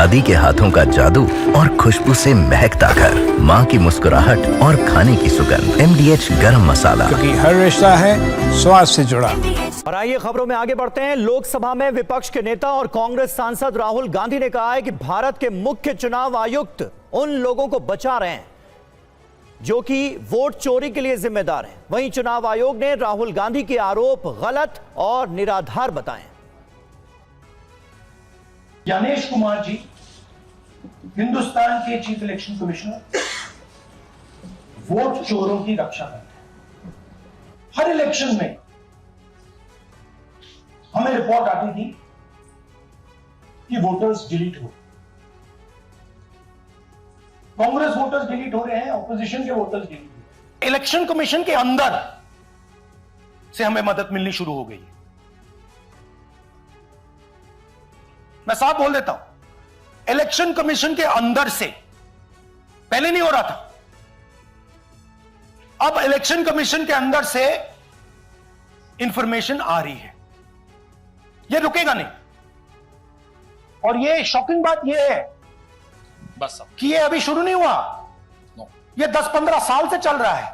दादी के हाथों का जादू और खुशबू से महकता घर, माँ की मुस्कुराहट और खाने की सुगंध। MDH गरम मसाला, क्योंकि हर रिश्ता है स्वाद से जुड़ा। और आइए खबरों में आगे बढ़ते हैं। लोकसभा में विपक्ष के नेता और कांग्रेस सांसद राहुल गांधी ने कहा है कि भारत के मुख्य चुनाव आयुक्त उन लोगों को बचा रहे हैं जो कि वोट चोरी के लिए जिम्मेदार हैं। वहीं चुनाव आयोग ने राहुल गांधी के आरोप गलत और निराधार बताए। ज्ञानेश कुमार जी हिंदुस्तान के चीफ इलेक्शन कमिश्नर वोट चोरों की रक्षा करते हैं। हर इलेक्शन में हमें रिपोर्ट आती थी कि वोटर्स डिलीट हो, कांग्रेस वोटर्स डिलीट हो रहे हैं, ऑपोजिशन के वोटर्स डिलीट हो रहे हैं। इलेक्शन कमीशन के अंदर से हमें मदद मिलनी शुरू हो गई है। मैं साफ बोल देता हूं, इलेक्शन कमीशन के अंदर से पहले नहीं हो रहा था, अब इलेक्शन कमीशन के अंदर से इंफॉर्मेशन आ रही है। ये रुकेगा नहीं। और ये शॉकिंग बात ये है बस कि ये अभी शुरू नहीं हुआ, ये 10-15 साल से चल रहा है।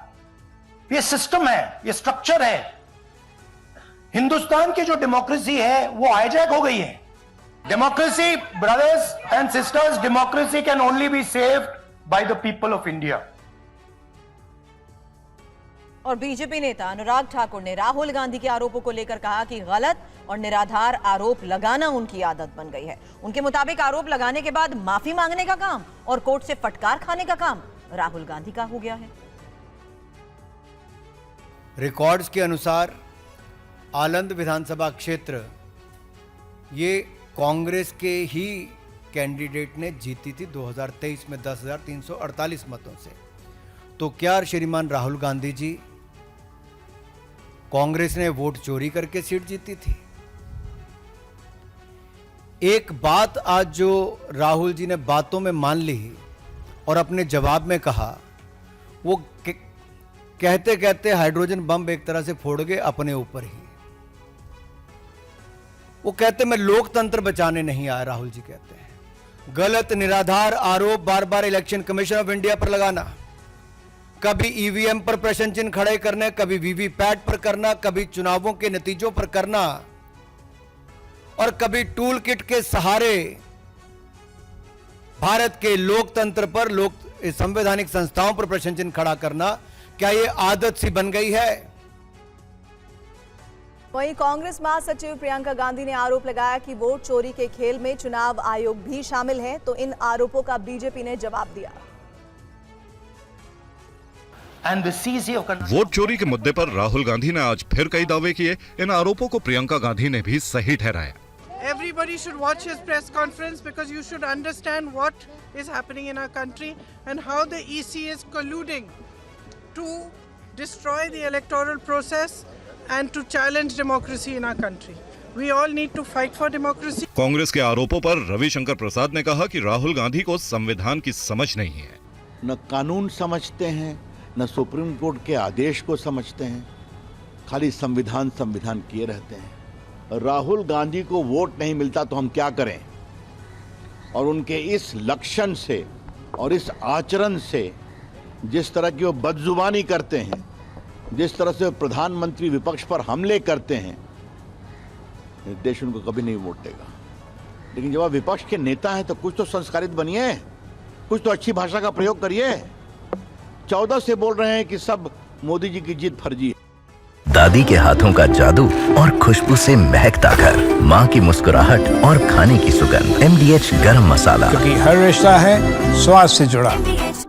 ये सिस्टम है, ये स्ट्रक्चर है। हिंदुस्तान की जो डेमोक्रेसी है वो हाईजैक हो गई है। Democracy, brothers and sisters, democracy can only be saved by the people of India. और बीजेपी नेता अनुराग ठाकुर ने राहुल गांधी के आरोपों को लेकर कहा कि गलत और निराधार आरोप लगाना उनकी आदत बन गई है। उनके मुताबिक आरोप लगाने के बाद माफी मांगने का काम और कोर्ट से फटकार खाने का काम राहुल गांधी का हो गया है। रिकॉर्ड्स के अनुसार आलंद विधानसभा क्षेत्र ये कांग्रेस के ही कैंडिडेट ने जीती थी 2023 में 10,348 मतों से। तो क्या श्रीमान राहुल गांधी जी कांग्रेस ने वोट चोरी करके सीट जीती थी? एक बात आज जो राहुल जी ने बातों में मान ली और अपने जवाब में कहा, वो कहते कहते हाइड्रोजन बम एक तरह से फोड़ गए अपने ऊपर ही। वो कहते मैं लोकतंत्र बचाने नहीं आया, राहुल जी कहते हैं। गलत निराधार आरोप बार बार इलेक्शन कमीशन ऑफ इंडिया पर लगाना, कभी ईवीएम पर प्रश्न चिन्ह खड़े करने, कभी वीवीपैट पर करना, कभी चुनावों के नतीजों पर करना और कभी टूल किट के सहारे भारत के लोकतंत्र पर, संवैधानिक संस्थाओं पर प्रश्न चिन्ह खड़ा करना, क्या यह आदत सी बन गई है? वहीं कांग्रेस महासचिव प्रियंका गांधी ने आरोप लगाया कि वोट चोरी के खेल में चुनाव आयोग भी शामिल है। तो इन आरोपों का बीजेपी ने जवाब दिया। वोट चोरी के मुद्दे पर राहुल गांधी ने आज फिर कई दावे किए। इन आरोपों को प्रियंका गांधी ने भी सही ठहराया। Everybody should watch his press conference because you should understand what is happening in our country and how the EC is colluding to destroy the electoral process and to challenge democracy in our country. We all need to fight for democracy. Congress के आरोपों पर रविशंकर प्रसाद ने कहा कि राहुल गांधी को संविधान की समझ नहीं है। न कानून समझते हैं, न सुप्रीम कोर्ट के आदेश को समझते हैं, खाली संविधान किए रहते हैं। राहुल गांधी को वोट नहीं मिलता तो हम क्या करें? और उनके इस लक्षण से और इस आचरण से, जिस तरह की वो बदजुबानी करते हैं, जिस तरह से प्रधानमंत्री विपक्ष पर हमले करते हैं, देश उनको कभी नहीं वोट देगा। लेकिन जब आप विपक्ष के नेता हैं तो कुछ तो संस्कारित बनिए, कुछ तो अच्छी भाषा का प्रयोग करिए। 14 से बोल रहे हैं कि सब मोदी जी की जीत फर्जी है। दादी के हाथों का जादू और खुशबू से महकता घर, माँ की मुस्कुराहट और खाने की सुगंध। MDH गरम मसाला, क्योंकि हर रिश्ता है स्वाद से जुड़ा।